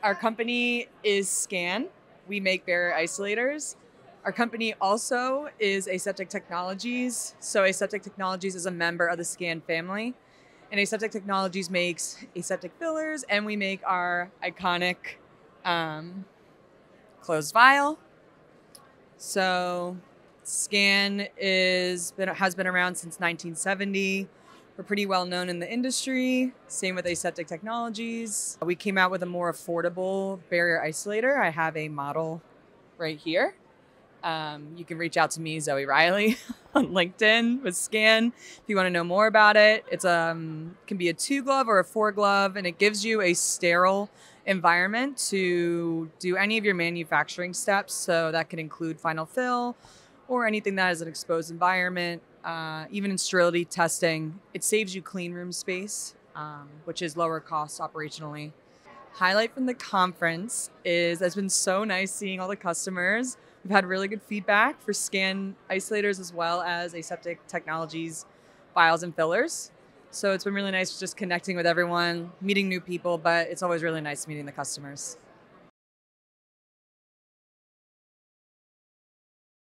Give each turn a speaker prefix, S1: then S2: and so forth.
S1: Our company is Skan. We make barrier isolators. Our company also is Aseptic Technologies. So Aseptic Technologies is a member of the Skan family. And Aseptic Technologies makes aseptic fillers, and we make our iconic closed vial. So Skan has been around since 1970. We're pretty well known in the industry. Same with Aseptic Technologies. We came out with a more affordable barrier isolator. I have a model right here. You can reach out to me, Zoe Reilly, on LinkedIn with Skan if you want to know more about it. It's can be a 2-glove or a 4-glove, and it gives you a sterile environment to do any of your manufacturing steps. So that can include final fill or anything that is an exposed environment. Even in sterility testing, it saves you clean room space, which is lower cost operationally. Highlight from the conference is it's been so nice seeing all the customers. We've had really good feedback for Skan isolators as well as Aseptic Technologies vials and fillers. So it's been really nice just connecting with everyone, meeting new people, but it's always really nice meeting the customers.